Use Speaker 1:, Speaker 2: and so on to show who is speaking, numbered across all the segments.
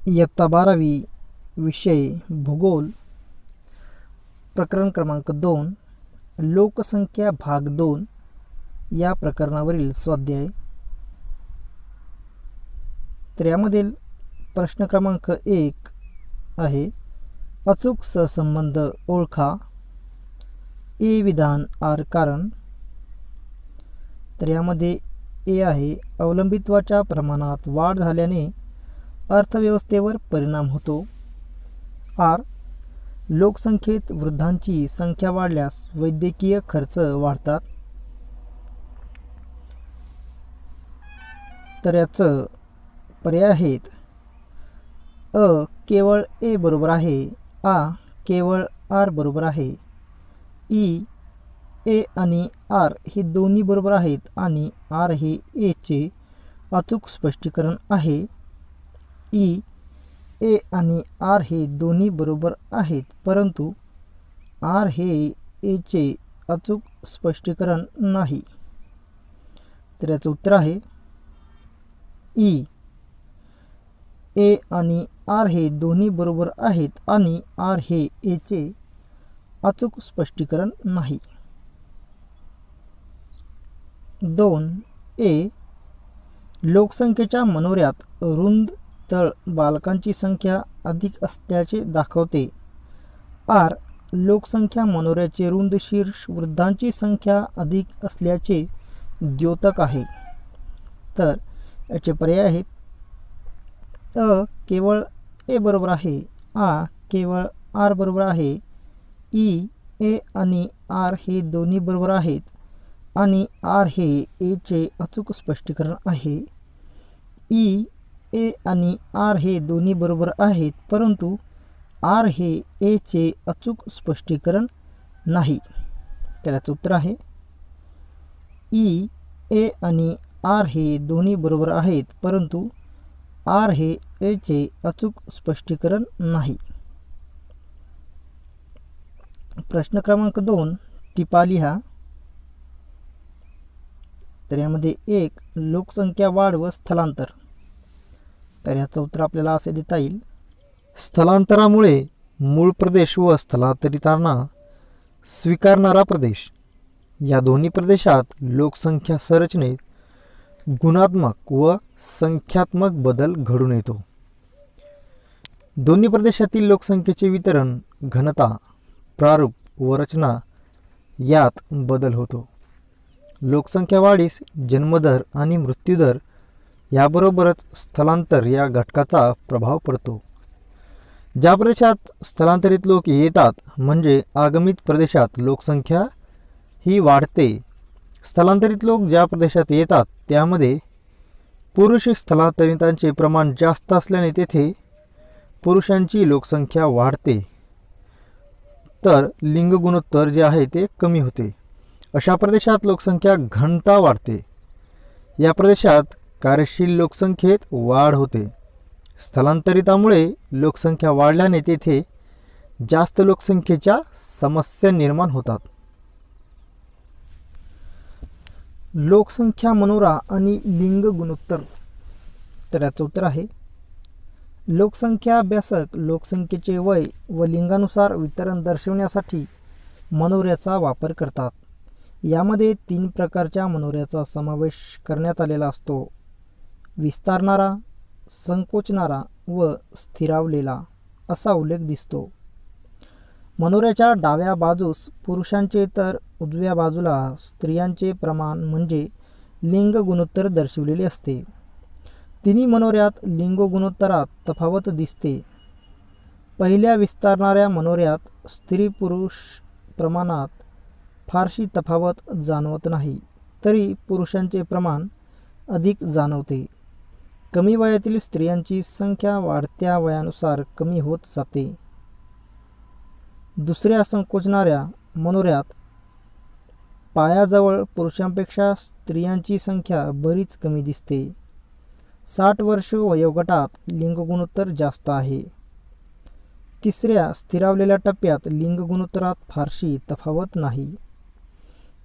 Speaker 1: इयत्ता 12वी विषय भूगोल प्रकरण क्रमांक 2 लोकसंख्या भाग 2 या प्रकरणावरील स्वाध्याय। तर यामधील प्रश्न क्रमांक 1 आहे अचूक सहसंबंध ओळखा। ए विधान आर कारण। तर यामध्ये ए आहे अवलंबित्वाच्या प्रमाणात वाढ झाल्याने अर्थव्यवस्थेवर परिणाम होतो। आर लोकसंख्येत वृद्धांची संख्या वाढल्यास वैद्यकीय खर्च वाढतात। तर याचं पर्याय आहेत अ केवळ ए बरोबर आहे, आ केवळ आर बरोबर आहे, ई ए आणि आर हे दोन्ही बरोबर आहेत आणि आर हे ए चे अचूक स्पष्टीकरण आहे, ई ए आणि आर हे दोन्ही बरोबर आहेत परंतु आर हे ए चे अचूक स्पष्टीकरण नाही। तर याचं उत्तर आहे ई ए आणि आर हे दोन्ही बरोबर आहेत आणि आर हे ए चे अचूक स्पष्टीकरण नाही। 2 ए लोकसंख्येच्या मनोऱ्यात रुंद तळ बालकांची संख्या अधिक असल्याचे दाखवते। आर लोकसंख्या मनोऱ्याचे रुंद शीर्ष वृद्धांची संख्या अधिक असल्याचे द्योतक आहे। तर याचे पर्याय आहेत अ केवळ ए बरोबर आहे, आ केवळ आर बरोबर आहे, ई ए आणि आर हे दोन्ही बरोबर आहेत आणि आर हे ए चे अचूक स्पष्टीकरण आहे, ई ए आणि आर हे दोन्ही बरोबर आहेत परंतु आर हे ए चे अचूक स्पष्टीकरण नाही। त्याचं उत्तर आहे ई ए आणि आर हे दोन्ही बरोबर आहेत परंतु आर हे ए चे अचूक स्पष्टीकरण नाही। प्रश्न क्रमांक 2 टिपा लिहा। तर यामध्ये 1 लोकसंख्या वाढ व स्थलांतर। तर याचं उत्तर आपल्याला असे देता येईल स्थलांतरामुळे मूळ प्रदेश व स्थलांतरितांना स्वीकारणारा प्रदेश या दोन्ही प्रदेशात लोकसंख्या संरचनेत गुणात्मक व संख्यात्मक बदल घडून येतो। दोन्ही प्रदेशातील लोकसंख्येचे वितरण, घनता, प्रारूप व रचना यात बदल होतो। लोकसंख्या वाढीस जन्मदर आणि मृत्यूदर याबरोबरच स्थलांतर या घटकाचा प्रभाव पडतो। ज्या प्रदेशात स्थलांतरित लोक येतात म्हणजे आगमित प्रदेशात लोकसंख्या ही वाढते। स्थलांतरित लोक ज्या प्रदेशात येतात त्यामध्ये पुरुष स्थलांतरितांचे प्रमाण जास्त असल्याने तेथे पुरुषांची लोकसंख्या वाढते तर लिंग गुणोत्तर जे आहे ते कमी होते। अशा प्रदेशात लोकसंख्या घनता वाढते। या प्रदेशात कार्यशील लोकसंख्येत वाढ होते। स्थलांतरितामुळे लोकसंख्या वाढल्याने तेथे जास्त लोकसंख्येच्या समस्या निर्माण होतात। लोकसंख्या मनोरा आणि लिंग गुणोत्तर। तर याचं उत्तर आहे लोकसंख्या अभ्यासक लोकसंख्येचे वय व लिंगानुसार वितरण दर्शवण्यासाठी मनोऱ्याचा वापर करतात। यामध्ये 3 प्रकारच्या मनोऱ्याचा समावेश करण्यात आलेला असतो, विस्तारणारा, संकोचणारा व स्थिरावलेला असा उल्लेख दिसतो। मनोऱ्याच्या डाव्या बाजूस पुरुषांचे तर उजव्या बाजूला स्त्रियांचे प्रमाण म्हणजे लिंग गुणोत्तर दर्शविलेले असते। तिन्ही मनोऱ्यात लिंग गुणोत्तरात तफावत दिसते। पहिल्या विस्तारणाऱ्या मनोऱ्यात स्त्री पुरुष प्रमाणात फारशी तफावत जाणवत नाही, तरी पुरुषांचे प्रमाण अधिक जाणवते। कमी वयातील स्त्रियांची संख्या वाढत्या वयानुसार कमी होत जाते। दुसऱ्या संकोचणाऱ्या मनोऱ्यात पायाजवळ पुरुषांपेक्षा स्त्रियांची संख्या बरीच कमी दिसते। 60 वर्ष वयोगटात लिंग गुणोत्तर जास्त आहे। तिसऱ्या स्थिरावलेल्या टप्प्यात लिंग गुणोत्तरात फारशी तफावत नाही।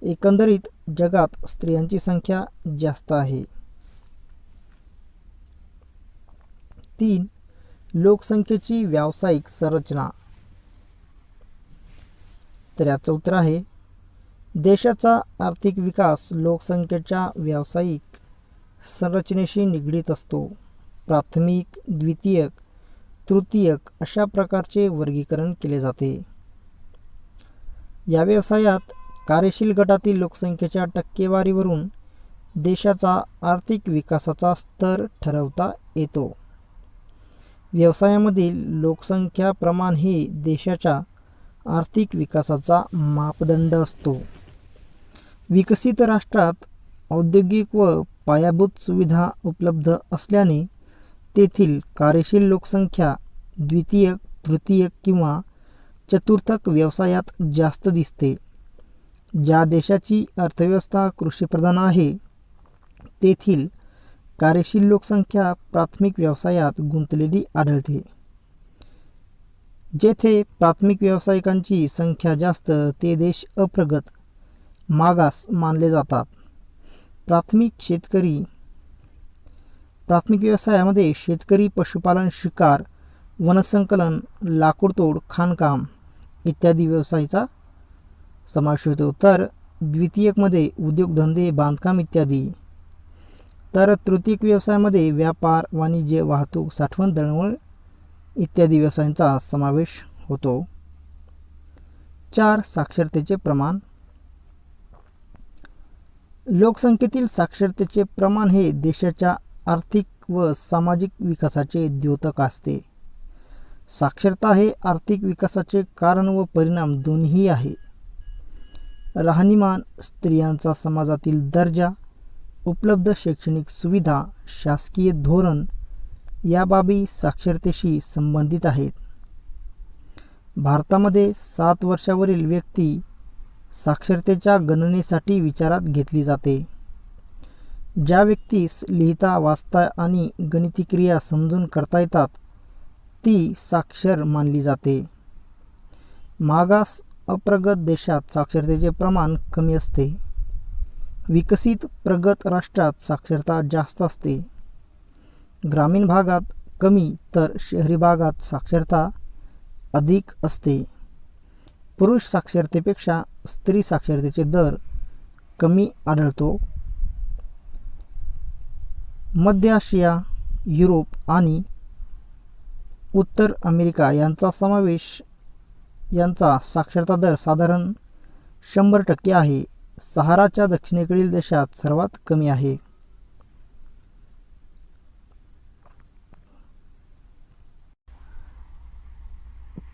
Speaker 1: एकंदरीत जगात स्त्रियांची संख्या जास्त आहे। 3 लोकसंख्येची व्यावसायिक संरचना. तर याचं उत्तर आहे, देशाचा आर्थिक विकास लोकसंख्येच्या व्यावसायिक संरचनेशी निगडीत असतो. प्राथमिक, द्वितीयक, तृतीयक अशा प्रकारचे वर्गीकरण केले जाते. या व्यवसायात कार्यशील गटातील लोकसंख्येच्या टक्केवारीवरून देशाचा आर्थिक विकासाचा स्तर ठरवता येतो. व्यवसायामधील लोकसंख्या प्रमाण हे देशाच्या आर्थिक विकासाचा मापदंड असतो. विकसित राष्ट्रात औद्योगिक व पायाभूत सुविधा उपलब्ध असल्याने तेथील कार्यशील लोकसंख्या द्वितीयक, तृतीयक किंवा चतुर्थक व्यवसायात जास्त दिसते. ज्या देशाची अर्थव्यवस्था कृषीप्रधान आहे तेथील कार्यशील लोकसंख्या प्राथमिक व्यवसायात गुंतलेली आढळते. जेथे प्राथमिक व्यावसायिकांची संख्या जास्त ते देश अप्रगत, मागास मानले जातात. प्राथमिक व्यवसायामध्ये शेतकरी, पशुपालन, शिकार, वनसंकलन, लाकूडतोड, खाणकाम इत्यादी व्यवसायाचा समावेश होतो. तर द्वितीयकमध्ये उद्योगधंदे, बांधकाम इत्यादी. तर तृतीयक व्यवसायामध्ये व्यापार, वाणिज्य, वाहतूक, साठवण, दळणवळण इत्यादी व्यवसायांचा समावेश होतो. 4. साक्षरतेचे प्रमाण. लोकसंख्येतील साक्षरतेचे प्रमाण हे देशाच्या आर्थिक व सामाजिक विकासाचे द्योतक असते. साक्षरता हे आर्थिक विकासाचे कारण व परिणाम दोन्ही आहे. राहणीमान, स्त्रियांचा समाजातील दर्जा, उपलब्ध शैक्षणिक सुविधा, शासकीय धोरण या बाबी साक्षरतेशी संबंधित आहेत. भारतामध्ये 7 वर्षावरील व्यक्ती साक्षरतेच्या गणनेसाठी विचारात घेतली जाते. ज्या व्यक्तीस लिहिता, वाचता आणि गणिती क्रिया समजून करता येतात ती साक्षर मानली जाते. मागास, अप्रगत देशात साक्षरतेचे प्रमाण कमी असते. विकसित, प्रगत राष्ट्रात साक्षरता जास्त असते. ग्रामीण भागात कमी तर शहरी भागात साक्षरता अधिक असते. पुरुष साक्षरतेपेक्षा स्त्री साक्षरतेचे दर कमी आढळतो. मध्य आशिया, युरोप आणि उत्तर अमेरिका यांचा साक्षरता दर साधारण 100% आहे. सहाराच्या दक्षिणेकडील देशात सर्वात कमी आहे.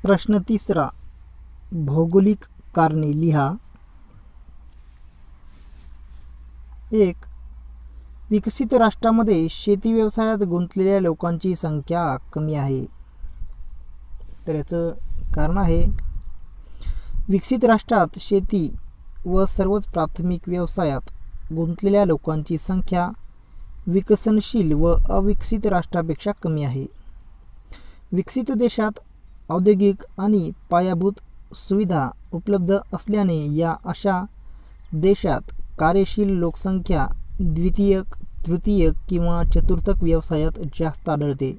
Speaker 1: प्रश्न 3. भौगोलिक कारणे लिहा. 1. विकसित राष्ट्रामध्ये शेती व्यवसायात गुंतलेल्या लोकांची संख्या कमी आहे. तर याचं कारण आहे, विकसित राष्ट्रात शेती व सर्वच प्राथमिक व्यवसायात गुंतलेल्या लोकांची संख्या विकसनशील व अविकसित राष्ट्रापेक्षा कमी आहे. विकसित देशात औद्योगिक आणि पायाभूत सुविधा उपलब्ध असल्याने या अशा देशात कार्यशील लोकसंख्या द्वितीयक, तृतीयक किंवा चतुर्थक व्यवसायात जास्त आढळते.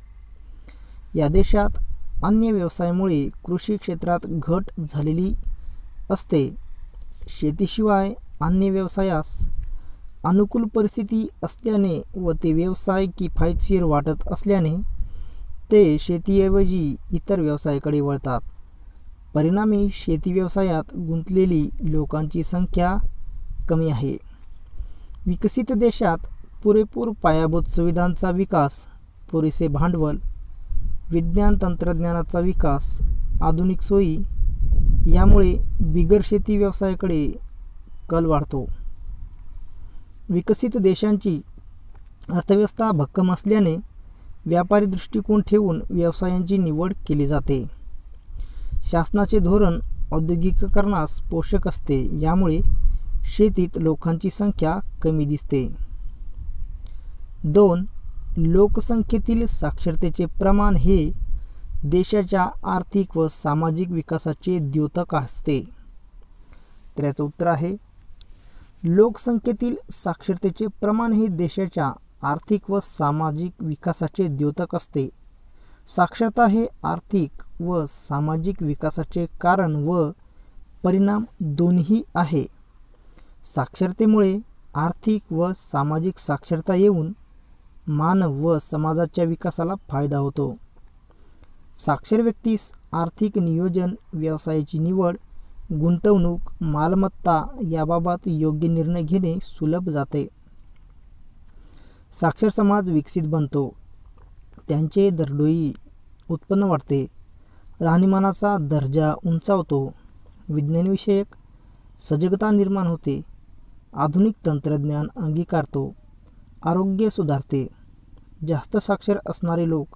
Speaker 1: या देशात अन्य व्यवसायामुळे कृषी क्षेत्रात घट झालेली असते. शेतीशिवाय अन्य व्यवसायास अनुकूल परिस्थिती असल्याने व ते व्यवसाय किफायतशीर वाटत असल्याने ते शेतीऐवजी इतर व्यवसायाकडे वळतात. परिणामी शेती व्यवसायात गुंतलेली लोकांची संख्या कमी आहे. विकसित देशात पुरेपूर पायाभूत सुविधांचा विकास, पुरेसे भांडवल, विज्ञान तंत्रज्ञानाचा विकास, आधुनिक सोयी यामुळे बिगर शेती व्यवसायाकडे कल वाढतो. विकसित देशांची अर्थव्यवस्था भक्कम असल्याने व्यापारी दृष्टिकोन ठेवून व्यवसायांची निवड केली जाते. शासनाचे धोरण औद्योगिकीकरणास पोषक असते. यामुळे शेतीत लोकांची संख्या कमी दिसते. 2. लोकसंख्येतील साक्षरतेचे प्रमाण हे देशाच्या आर्थिक व सामाजिक विकासाचे द्योतक असते. तर याचं उत्तर आहे, लोकसंख्येतील साक्षरतेचे प्रमाण हे देशाच्या आर्थिक व सामाजिक विकासाचे द्योतक असते. साक्षरता हे आर्थिक व सामाजिक विकासाचे कारण व परिणाम दोन्ही आहे. साक्षरतेमुळे आर्थिक व सामाजिक साक्षरता येऊन मानव व समाजाच्या विकासाला फायदा होतो. साक्षर व्यक्तीस आर्थिक नियोजन, व्यवसायाची निवड, गुंतवणूक, मालमत्ता याबाबत योग्य निर्णय घेणे सुलभ जाते. साक्षर समाज विकसित बनतो. त्यांचे दरडोई उत्पन्न वाढते. राहणीमानाचा दर्जा उंचावतो. विज्ञानविषयक सजगता निर्माण होते. आधुनिक तंत्रज्ञान अंगीकारतो. आरोग्य सुधारते. जास्त साक्षर असणारे लोक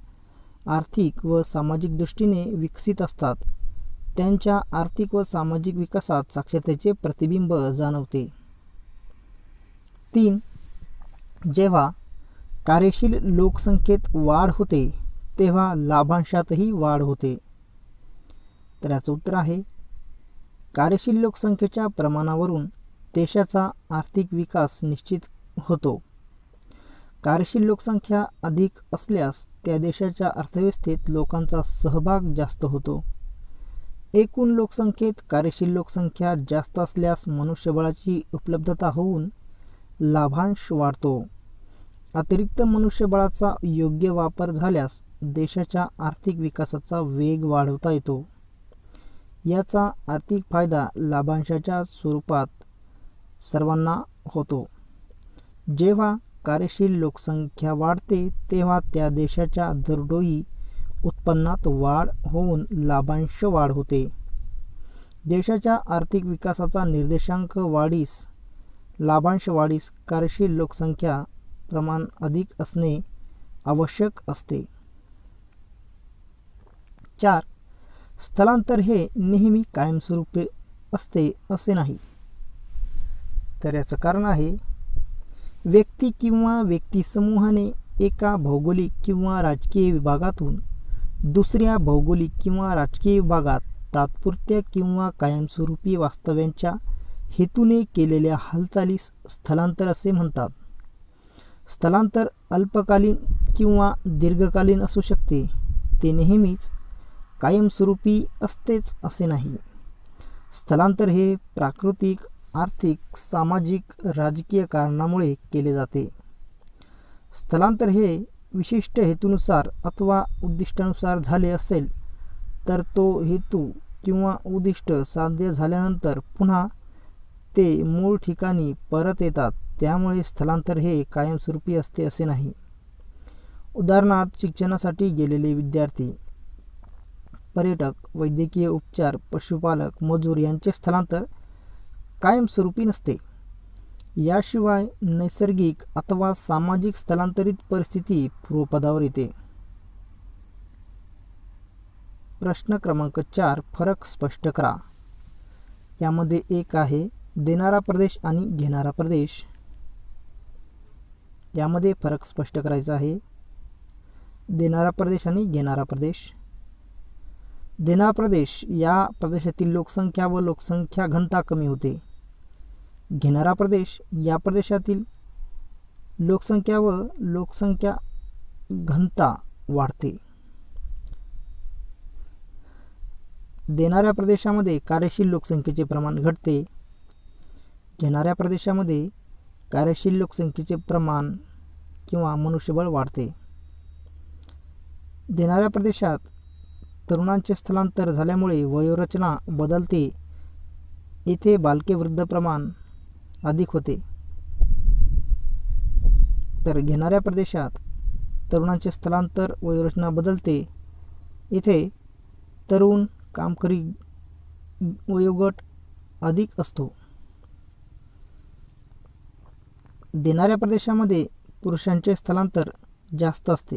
Speaker 1: आर्थिक व सामाजिक दृष्टीने विकसित असतात. त्यांच्या आर्थिक व सामाजिक विकासात साक्षरतेचे प्रतिबिंब जाणवते. 3. जेव्हा कार्यशील लोकसंख्येत वाढ होते तेव्हा लाभांशातही वाढ होते. तर याचं उत्तर आहे कार्यशील लोकसंख्येच्या प्रमाणावरून देशाचा आर्थिक विकास निश्चित होतो. कार्यशील लोकसंख्या अधिक असल्यास त्या देशाच्या अर्थव्यवस्थेत लोकांचा सहभाग जास्त होतो. एकूण लोकसंख्येत कार्यशील लोकसंख्या जास्त असल्यास मनुष्यबळाची उपलब्धता होऊन लाभांश वाढतो. अतिरिक्त मनुष्यबळाचा योग्य वापर झाल्यास देशाच्या आर्थिक विकासाचा वेग वाढवता येतो. याचा आर्थिक फायदा लाभांशाच्या स्वरूपात सर्वांना होतो. जेव्हा कार्यशील लोकसंख्या वाढते तेव्हा त्या देशाच्या दरडोई उत्पन्नात वाढ होऊन लाभांश वाढ होते. देशाच्या आर्थिक विकासाचा निर्देशांक वाढीस, लाभांश वाढीस कार्यशील लोकसंख्या प्रमाण अधिक असणे आवश्यक असते. 4. स्थलांतर हे नेहमी कायमस्वरूपी असते असे नाही. तर याचं कारण आहे व्यक्ती किंवा व्यक्तिसमूहाने एका भौगोलिक किंवा राजकीय विभागातून दुसऱ्या भौगोलिक किंवा राजकीय विभागात तात्पुरत्या किंवा कायमस्वरूपी वास्तव्याच्या हेतूने केलेल्या हालचालीस स्थलांतर असे म्हणतात. स्थलांतर अल्पकालीन किंवा दीर्घकालीन असू शकते. ते नेहमीच कायमस्वरूपी असतेच असे नाही. स्थलांतर हे प्राकृतिक, आर्थिक, सामाजिक, राजकीय कारणामुळे केले जाते. स्थलांतर हे विशिष्ट हेतूनुसार अथवा उद्दिष्टानुसार झाले असेल तर तो हेतू किंवा उद्दिष्ट साध्य झाल्यानंतर पुन्हा ते मूळ ठिकाणी परत येतात. त्यामुळे स्थलांतर हे कायमस्वरूपी असते असे नाही. उदाहरणार्थ शिक्षणासाठी गेलेले विद्यार्थी, पर्यटक, वैद्यकीय उपचार, पशुपालक, मजूर यांचे स्थलांतर कायमस्वरूपी नसते. याशिवाय नैसर्गिक अथवा सामाजिक स्थलांतरित परिस्थिती पूर्वपदावर येते. प्रश्न क्रमांक 4. फरक स्पष्ट करा. यामध्ये एक आहे देणारा प्रदेश आणि घेणारा प्रदेश. यामध्ये फरक स्पष्ट करायचा आहे. देणारा प्रदेश आणि घेणारा प्रदेश. देणारा प्रदेश या प्रदेशातील लोकसंख्या व लोकसंख्या घनता कमी होते. घेणारा प्रदेश या प्रदेशातील लोकसंख्या व लोकसंख्या घनता वाढते. देणाऱ्या प्रदेशामध्ये कार्यशील लोकसंख्येचे प्रमाण घटते. घेणाऱ्या प्रदेशामध्ये कार्यशील लोकसंख्येचे प्रमाण किंवा मनुष्यबळ वाढते. देणाऱ्या प्रदेशात तरुणांचे स्थलांतर झाल्यामुळे वयोरचना बदलते. येथे बालके वृद्ध प्रमाण अधिक होते. तर घेणाऱ्या प्रदेशात तरुणांचे स्थलांतर, वयोरचना बदलते. येथे तरुण, कामकरी वयोगट अधिक असतो. देणाऱ्या प्रदेशामध्ये पुरुषांचे स्थलांतर जास्त असते.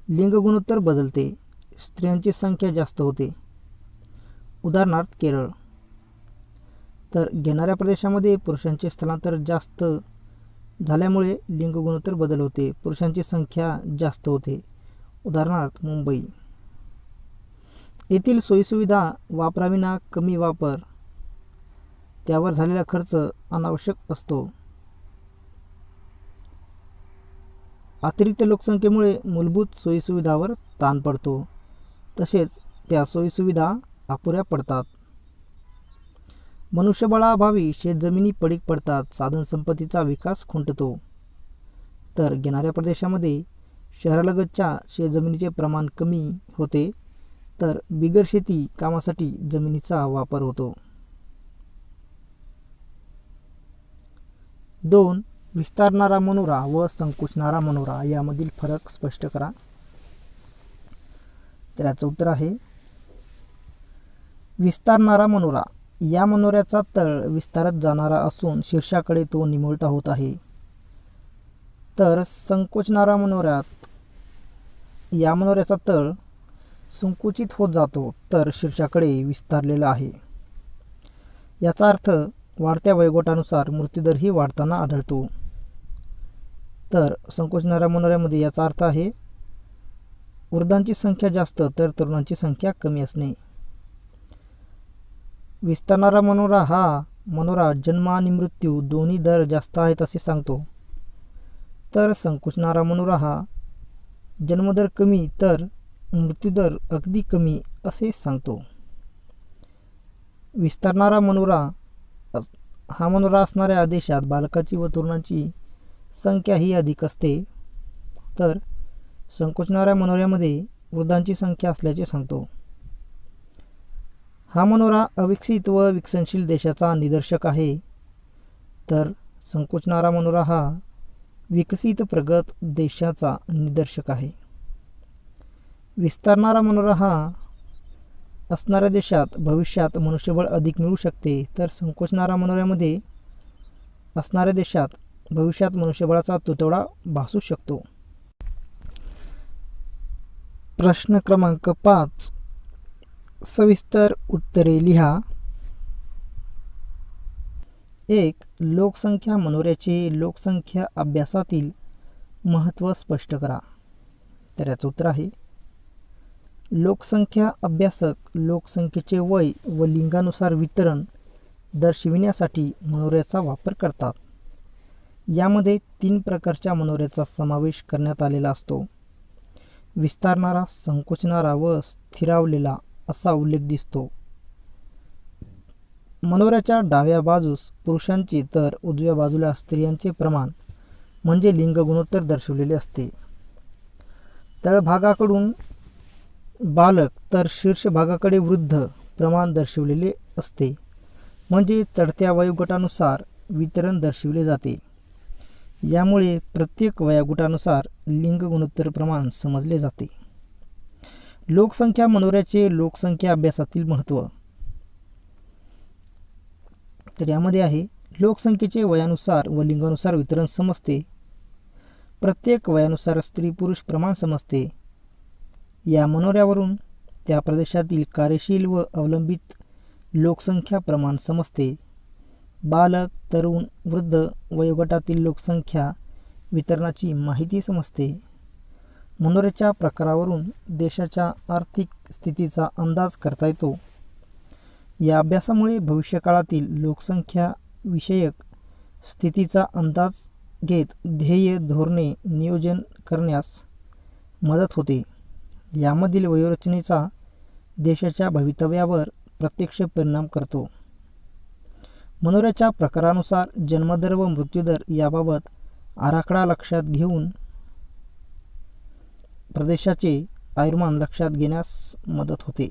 Speaker 1: लिंग गुणोत्तर बदलते. स्त्रियांची संख्या जास्त होते. उदाहरणार्थ केरळ. तर घेणाऱ्या प्रदेशामध्ये पुरुषांचे स्थलांतर जास्त झाल्यामुळे लिंग गुणोत्तर बदल होते. पुरुषांची संख्या जास्त होते. उदाहरणार्थ मुंबई. येथील सोयीसुविधा वापराविना कमी वापर, त्यावर झालेला खर्च अनावश्यक असतो. अतिरिक्त लोकसंख्येमुळे मूलभूत सोयीसुविधावर ताण पडतो, तसेच त्या सोयीसुविधा अपुऱ्या पडतात. मनुष्यबळाअभावी शेतजमिनी पडीक पडतात, साधनसंपत्तीचा विकास खुंटतो. तर घेणाऱ्या प्रदेशामध्ये शहरालगतच्या शेतजमिनीचे प्रमाण कमी होते, तर बिगर शेती कामासाठी जमिनीचा वापर होतो. 2. विस्तारणारा मनोरा व संकुचणारा मनोरा यामधील फरक स्पष्ट करा. तर याचं उत्तर आहे विस्तारणारा मनोरा. या मनोऱ्याचा तळ विस्तारत जाणारा असून शीर्षाकडे तो निमुळता होत आहे. तर संकोचणारा मनोऱ्यात या मनोऱ्याचा तळ संकुचित होत जातो, तर शीर्षाकडे विस्तारलेला आहे. याचा अर्थ वाढत्या वयोगटानुसार मृत्यूदरही वाढताना आढळतो. तर संकोचणाऱ्या मनोऱ्यामध्ये याचा अर्थ आहे वृद्धांची संख्या जास्त तर तरुणांची संख्या कमी असणे. विस्तारणारा मनोरा हा मनोरा जन्म आणि मृत्यू दोन्ही दर जास्त आहेत असे सांगतो. तर संकुचणारा मनोरा हा जन्मदर कमी तर मृत्यूदर अगदी कमी असे सांगतो. विस्तारणारा मनोरा हा मनोरा असणाऱ्या देशात बालकाची व तरुणांची संख्या ही अधिक असते. तर संकुचणाऱ्या मनोऱ्यामध्ये वृद्धांची संख्या असल्याचे सांगतो. हा मनोरा अविकसित व विकसनशील देशाचा निदर्शक आहे. तर संकुचणारा मनोरा हा विकसित प्रगत देशाचा निदर्शक आहे. विस्तारणारा मनोरा हा असणाऱ्या देशात भविष्यात मनुष्यबळ अधिक मिळू शकते, तर संकोचणारा मनोऱ्यामध्ये असणाऱ्या देशात भविष्यात मनुष्यबळाचा तुटवडा भासू शकतो. प्रश्न क्रमांक 5. सविस्तर उत्तरे लिहा. 1. लोकसंख्या मनोऱ्याचे लोकसंख्या अभ्यासातील महत्त्व स्पष्ट करा. तर याचं उत्तर आहे लोकसंख्या अभ्यासक लोकसंख्येचे वय व लिंगानुसार वितरण दर्शविण्यासाठी मनोऱ्याचा वापर करतात. यामध्ये 3 प्रकारच्या मनोऱ्याचा समावेश करण्यात आलेला असतो. विस्तारणारा, संकुचणारा व स्थिरावलेला असा उल्लेख दिसतो. मनोऱ्याच्या डाव्या बाजूस पुरुषांचे तर उजव्या बाजूला स्त्रियांचे प्रमाण म्हणजे लिंग गुणोत्तर दर्शवलेले असते. तळभागाकडून बालक तर शीर्ष भागाकडे वृद्ध प्रमाण दर्शवलेले असते, म्हणजे चढत्या वयोगटानुसार वितरण दर्शविले जाते. यामुळे प्रत्येक वयोगटानुसार लिंग गुणोत्तर प्रमाण समजले जाते. लोकसंख्या मनोऱ्याचे लोकसंख्या अभ्यासातील महत्त्व. तर यामध्ये आहे लोकसंख्येचे वयानुसार व लिंगानुसार वितरण समजते. प्रत्येक वयानुसार स्त्री पुरुष प्रमाण समजते. या मनोऱ्यावरून त्या प्रदेशातील कार्यशील व अवलंबित लोकसंख्या प्रमाण समजते. बालक, तरुण, वृद्ध वयोगटातील लोकसंख्या वितरणाची माहिती समजते. मनोऱ्याच्या प्रकारावरून देशाच्या आर्थिक स्थितीचा अंदाज करता येतो. या अभ्यासामुळे भविष्यकाळातील लोकसंख्या विषयक स्थितीचा अंदाज घेत ध्येय धोरणे नियोजन करण्यास मदत होते. यामधील वयोरचनेचा देशाच्या भवितव्यावर प्रत्यक्ष परिणाम करतो. मनोऱ्याच्या प्रकारानुसार जन्मदर व मृत्यूदर याबाबत आराखडा लक्षात घेऊन प्रदेशाचे आयुर्मान लक्षात घेण्यास मदत होते.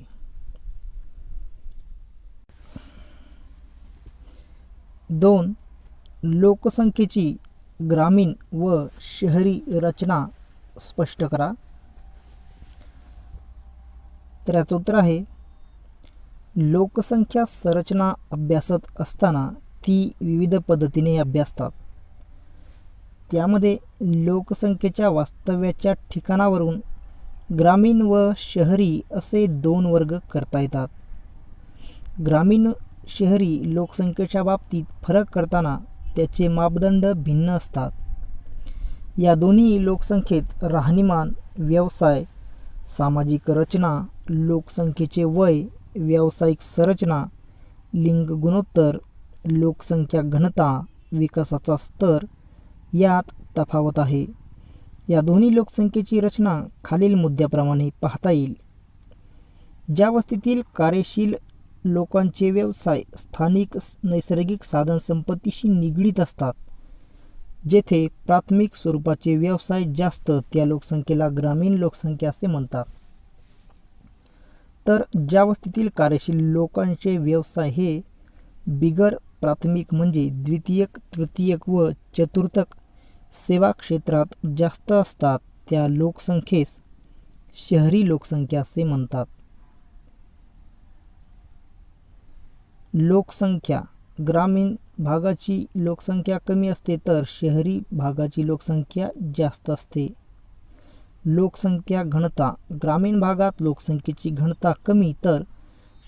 Speaker 1: दोन, लोकसंख्येची ग्रामीण व शहरी रचना स्पष्ट करा. तर याचं उत्तर आहे लोकसंख्या संरचना अभ्यासत असताना ती विविध पद्धतीने अभ्यासतात. त्यामध्ये लोकसंख्येच्या वास्तव्याच्या ठिकाणावरून ग्रामीण व शहरी असे 2 वर्ग करता येतात. ग्रामीण शहरी लोकसंख्येच्या बाबतीत फरक करताना त्याचे मापदंड भिन्न असतात. या दोन्ही लोकसंख्येत राहणीमान, व्यवसाय, सामाजिक रचना, लोकसंख्येचे वय, व्यावसायिक संरचना, लिंग गुणोत्तर, लोकसंख्या घनता, विकासाचा स्तर यात तफावत आहे. या दोन्ही लोकसंख्येची रचना खालील मुद्द्याप्रमाणे पाहता येईल. ज्या वस्तीतील कार्यशील लोकांचे व्यवसाय स्थानिक नैसर्गिक साधनसंपत्तीशी निगडीत असतात, जेथे प्राथमिक स्वरूपाचे व्यवसाय जास्त, त्या लोकसंख्येला ग्रामीण लोकसंख्या असे म्हणतात. तर ज्या वस्तीतील कार्यशील लोकांचे व्यवसाय हे बिगर प्राथमिक म्हणजे द्वितीयक, तृतीयक व चतुर्थक सेवा क्षेत्रात जास्त असतात, त्या लोकसंख्येस शहरी लोकसंख्या असे म्हणतात. लोकसंख्या. ग्रामीण भागाची लोकसंख्या कमी असते तर शहरी भागाची लोकसंख्या जास्त असते. लोकसंख्या घनता. ग्रामीण भागात लोकसंख्येची घनता कमी तर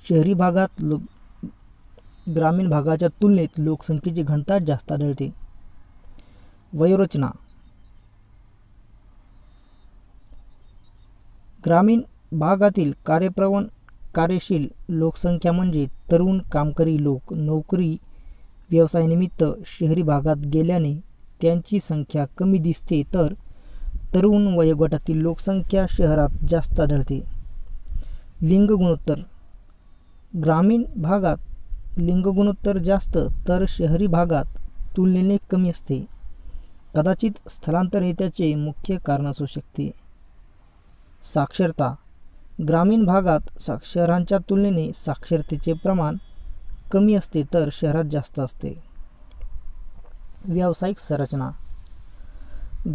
Speaker 1: शहरी भागात ग्रामीण भागाच्या तुलनेत लोकसंख्येची घनता जास्त आढळते. वयोरचना. ग्रामीण भागातील कार्यप्रवण कार्यशील लोकसंख्या म्हणजे तरुण कामकरी लोक नोकरी व्यवसायानिमित्त शहरी भागात गेल्याने त्यांची संख्या कमी दिसते, तर तरुण वयोगटातील लोकसंख्या शहरात जास्त आढळते. लिंग गुणोत्तर. ग्रामीण भागात लिंग गुणोत्तर जास्त तर शहरी भागात तुलनेने कमी असते. कदाचित स्थलांतर हे त्याचे मुख्य कारण असू शकते. साक्षरता. ग्रामीण भागात शहरांच्या तुलनेने साक्षरतेचे प्रमाण कमी असते तर शहरात जास्त असते. व्यावसायिक संरचना.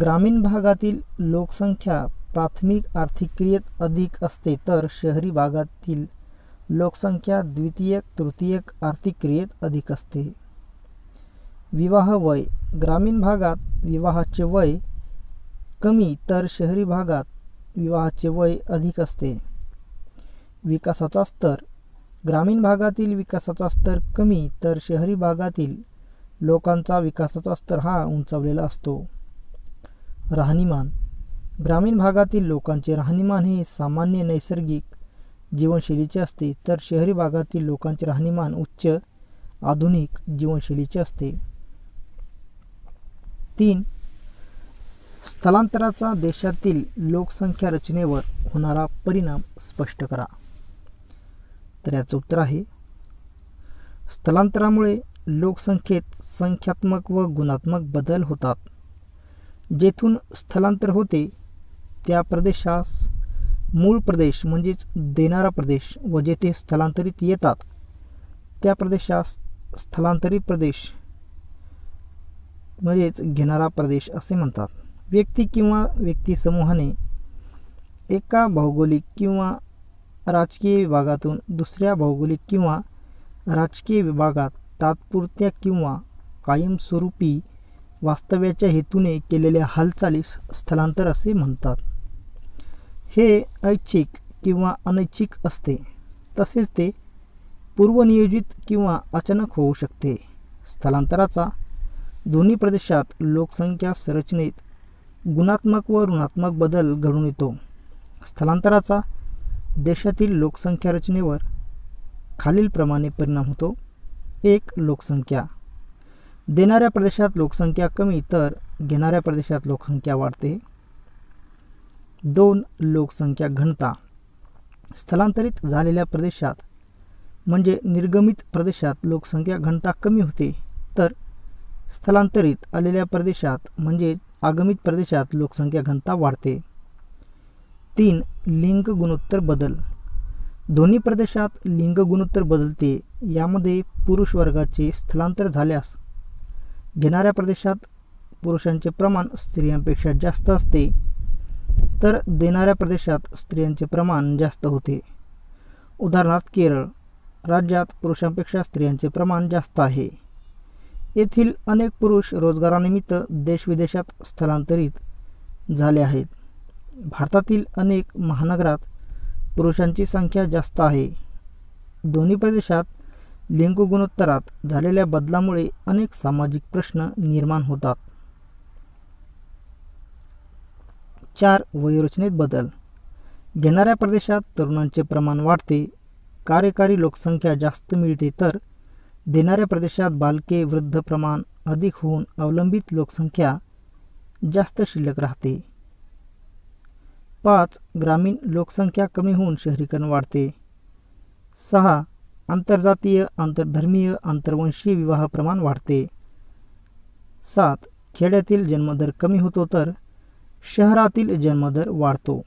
Speaker 1: ग्रामीण भागातील लोकसंख्या प्राथमिक आर्थिक क्रियेत अधिक असते तर शहरी भागातील लोकसंख्या द्वितीयक, तृतीयक आर्थिक क्रियेत अधिक असते. विवाह वय. ग्रामीण भागात विवाहाचे वय कमी तर शहरी भागात विवाहाचे वय अधिक असते. विकासाचा स्तर. ग्रामीण भागातील विकासाचा स्तर कमी तर शहरी भागातील लोकांचा विकासाचा स्तर हा उंचावलेला असतो. राहणीमान. ग्रामीण भागातील लोकांचे राहणीमान हे सामान्य नैसर्गिक जीवनशैलीचे असते तर शहरी भागातील लोकांचे राहणीमान उच्च आधुनिक जीवनशैलीचे असते. 3. स्थलांतराचा देशातील लोकसंख्या रचनेवर होणारा परिणाम स्पष्ट करा. तर याचं उत्तर आहे, स्थलांतरामुळे लोकसंख्येत संख्यात्मक व गुणात्मक बदल होतात. जेथून स्थलांतर होते त्या प्रदेशास मूळ प्रदेश म्हणजेच देणारा प्रदेश व जेथे स्थलांतरित येतात त्या प्रदेशास स्थलांतरित प्रदेश म्हणजेच घेणारा प्रदेश असे म्हणतात. व्यक्ती किंवा व्यक्ती समूहाने एका भौगोलिक किंवा राजकीय विभागातून दुसऱ्या भौगोलिक किंवा राजकीय विभागात तात्पुरत्या किंवा कायमस्वरूपी वास्तव्याच्या हेतूने केलेल्या हालचालीस स्थलांतर असे म्हणतात. हे ऐच्छिक किंवा अनैच्छिक असते, तसेच ते पूर्वनियोजित किंवा अचानक होऊ शकते. स्थलांतराचा दोन्ही प्रदेशात लोकसंख्या संरचनेत गुणात्मक व ऋणात्मक बदल घडून येतो. स्थलांतराचा देशातील लोकसंख्या रचनेवर खालीलप्रमाणे परिणाम होतो. 1. लोकसंख्या. देणाऱ्या प्रदेशात लोकसंख्या कमी तर घेणाऱ्या प्रदेशात लोकसंख्या वाढते. 2. लोकसंख्या घनता. स्थलांतरित झालेल्या प्रदेशात म्हणजे निर्गमित प्रदेशात लोकसंख्या घनता कमी होते तर स्थलांतरित आलेल्या प्रदेशात म्हणजे आगमित प्रदेशात लोकसंख्या घनता वाढते. 3. लिंग गुणोत्तर बदल. दोन्ही प्रदेशात लिंग गुणोत्तर बदलते. यामध्ये पुरुष वर्गाचे स्थलांतर झाल्यास घेणाऱ्या प्रदेशात पुरुषांचे प्रमाण स्त्रियांपेक्षा जास्त असते तर देणाऱ्या प्रदेशात स्त्रियांचे प्रमाण जास्त होते. उदाहरणार्थ केरळ राज्यात पुरुषांपेक्षा स्त्रियांचे प्रमाण जास्त आहे. येथील अनेक पुरुष रोजगारानिमित्त देशविदेशात स्थलांतरित झाले आहेत. भारतातील अनेक महानगरात पुरुषांची संख्या जास्त आहे. दोन्ही प्रदेशात लिंग गुणोत्तरात झालेल्या बदलामुळे अनेक सामाजिक प्रश्न निर्माण होतात. 4. वयोरचनेत बदल. घेणाऱ्या प्रदेशात तरुणांचे प्रमाण वाढते, कार्यकारी लोकसंख्या जास्त मिळते तर देणाऱ्या प्रदेशात बालके वृद्ध प्रमाण अधिक होऊन अवलंबित लोकसंख्या जास्त शिल्लक राहते. 5. ग्रामीण लोकसंख्या कमी होऊन शहरीकरण वाढते. 6. आंतरजातीय, आंतरधर्मीय, आंतरवंशीय विवाह प्रमाण वाढते. 7. खेड्यातील जन्मदर कमी होतो तर शहरातील जन्मदर वाढतो.